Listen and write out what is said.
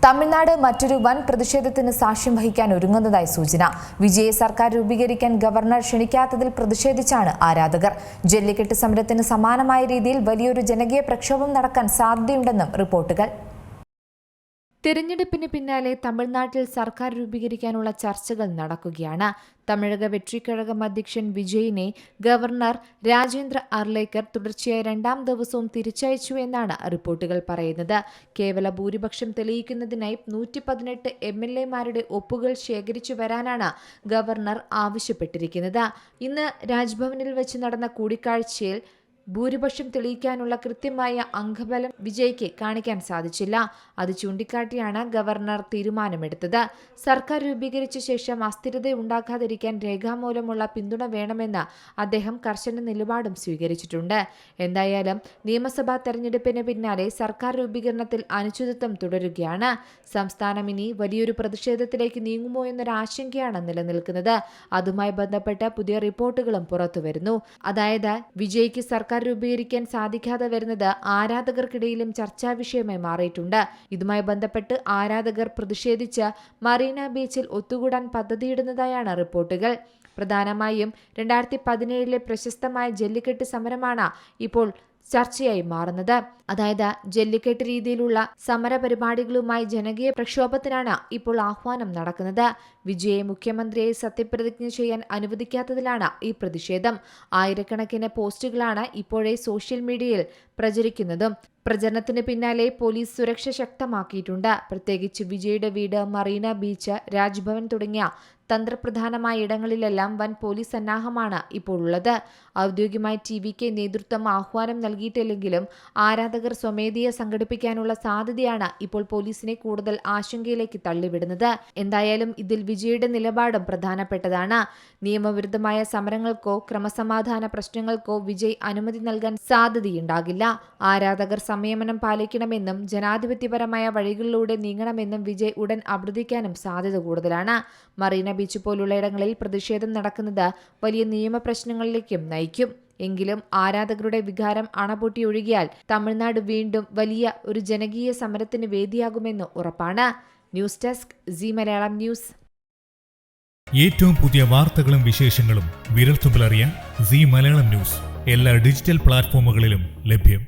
തമിഴ്നാട് മറ്റൊരു വൻ പ്രതിഷേധത്തിന് സാക്ഷ്യം വഹിക്കാൻ ഒരുങ്ങുന്നതായി സൂചന. വിജയെ സർക്കാർ രൂപീകരിക്കാൻ ഗവർണർ ക്ഷണിക്കാത്തതിൽ പ്രതിഷേധിച്ചാണ് ആരാധകർ. ജല്ലിക്കെട്ട് സമരത്തിന് സമാനമായ രീതിയിൽ വലിയൊരു ജനകീയ പ്രക്ഷോഭം നടക്കാൻ സാധ്യതയുണ്ടെന്നും റിപ്പോർട്ടുകൾ. തിരഞ്ഞെടുപ്പിന് പിന്നാലെ തമിഴ്നാട്ടിൽ സർക്കാർ രൂപീകരിക്കാനുള്ള ചർച്ചകൾ നടക്കുകയാണ്. തമിഴക വെട്രിക്കഴകം അധ്യക്ഷൻ വിജയിനെ ഗവർണർ രാജേന്ദ്ര അർലേക്കർ തുടർച്ചയായ രണ്ടാം ദിവസവും തിരിച്ചയച്ചു എന്നാണ് റിപ്പോർട്ടുകൾ പറയുന്നത്. കേവല ഭൂരിപക്ഷം തെളിയിക്കുന്നതിനായി 118 MLA-മാരുടെ ഒപ്പുകൾ ശേഖരിച്ചു വരാനാണ് ഗവർണർ ആവശ്യപ്പെട്ടിരിക്കുന്നത്. ഇന്ന് രാജ്ഭവനിൽ വെച്ച് നടന്ന കൂടിക്കാഴ്ചയിൽ ഭൂരിപക്ഷം തെളിയിക്കാനുള്ള കൃത്യമായ അംഗബലം വിജയ്ക്ക് കാണിക്കാൻ സാധിച്ചില്ല. അത് ചൂണ്ടിക്കാട്ടിയാണ് ഗവർണർ തീരുമാനമെടുത്തത്. സർക്കാർ രൂപീകരിച്ച ശേഷം അസ്ഥിരതയുണ്ടാക്കാതിരിക്കാൻ രേഖാമൂലമുള്ള പിന്തുണ വേണമെന്ന് അദ്ദേഹം കർശന നിലപാടും സ്വീകരിച്ചിട്ടുണ്ട്. എന്തായാലും നിയമസഭാ തെരഞ്ഞെടുപ്പിന് പിന്നാലെ സർക്കാർ രൂപീകരണത്തിൽ അനിശ്ചിതത്വം തുടരുകയാണ്. സംസ്ഥാനം ഇനി വലിയൊരു പ്രതിഷേധത്തിലേക്ക് നീങ്ങുമോ എന്നൊരു ആശങ്കയാണ് നിലനിൽക്കുന്നത്. അതുമായി ബന്ധപ്പെട്ട പുതിയ റിപ്പോർട്ടുകളും പുറത്തുവരുന്നു. അതായത് വിജയ്ക്ക് സർക്കാർ രൂപീകരിക്കാൻ സാധിക്കാതെ വരുന്നത് ആരാധകർക്കിടയിലും ചർച്ചാ വിഷയമായി മാറിയിട്ടുണ്ട്. ഇതുമായി ബന്ധപ്പെട്ട് ആരാധകർ പ്രതിഷേധിച്ച് മറീന ബീച്ചിൽ ഒത്തുകൂടാൻ പദ്ധതിയിടുന്നതായാണ് റിപ്പോർട്ടുകൾ. പ്രധാനമായും 2017 പ്രശസ്തമായ ജല്ലിക്കെട്ട് സമരമാണ് ഇപ്പോൾ ചർച്ചയായി മാറുന്നത്. അതായത് ജല്ലിക്കെട്ട് രീതിയിലുള്ള സമരപരിപാടികളുമായി ജനകീയ പ്രക്ഷോഭത്തിനാണ് ഇപ്പോൾ ആഹ്വാനം നടക്കുന്നത്. വിജയെ മുഖ്യമന്ത്രിയെ സത്യപ്രതിജ്ഞ ചെയ്യാൻ അനുവദിക്കാത്തതിലാണ് ഈ പ്രതിഷേധം. ആയിരക്കണക്കിന് പോസ്റ്റുകളാണ് ഇപ്പോഴേ സോഷ്യൽ മീഡിയയിൽ പ്രചരിക്കുന്നതും. പ്രചരണത്തിന് പിന്നാലെ പോലീസ് സുരക്ഷ ശക്തമാക്കിയിട്ടുണ്ട്. പ്രത്യേകിച്ച് വിജയുടെ വീട്, മറീന ബീച്ച്, രാജ്ഭവൻ തുടങ്ങിയ തന്ത്രപ്രധാനമായ ഇടങ്ങളിലെല്ലാം വൻ പോലീസ് സന്നാഹമാണ് ഇപ്പോൾ ഉള്ളത്. ഔദ്യോഗികമായി TVK നേതൃത്വം ആഹ്വാനം നൽകിയിട്ടില്ലെങ്കിലും ആരാധകർ സ്വമേധയാ സംഘടിപ്പിക്കാനുള്ള സാധ്യതയാണ് ഇപ്പോൾ പോലീസിനെ കൂടുതൽ ആശങ്കയിലേക്ക് തള്ളിവിടുന്നത്. എന്തായാലും ഇതിൽ വിജയുടെ നിലപാടും പ്രധാനപ്പെട്ടതാണ്. നിയമവിരുദ്ധമായ സമരങ്ങൾക്കോ ക്രമസമാധാന പ്രശ്നങ്ങൾക്കോ വിജയ് അനുമതി നൽകാൻ സാധ്യതയുണ്ടാകില്ല. ആരാധകർ സംയമനം പാലിക്കണമെന്നും ജനാധിപത്യപരമായ വഴികളിലൂടെ നീങ്ങണമെന്നും വിജയ് ഉടൻ അഭ്യർത്ഥിക്കാനും സാധ്യത കൂടുതലാണ്. മറീന ബീച്ച് പോലുള്ള ഇടങ്ങളിൽ പ്രതിഷേധം നടക്കുന്നത് വലിയ നിയമപ്രശ്നങ്ങളിലേക്കും നയിക്കും. എങ്കിലും ആരാധകരുടെ വികാരം അണപൊട്ടിയൊഴുകിയാൽ തമിഴ്നാട് വീണ്ടും വലിയ ഒരു ജനകീയ സമരത്തിന് വേദിയാകുമെന്ന് ഉറപ്പാണ്. News desk Zee Malayalam news. ഏറ്റവും പുതിയ വാർത്തകളും വിശേഷങ്ങളും വിരൽത്തുമ്പിലറിയാൻ സീ മലയാളം ന്യൂസ് എല്ലാ ഡിജിറ്റൽ പ്ലാറ്റ്ഫോമുകളിലും ലഭ്യം.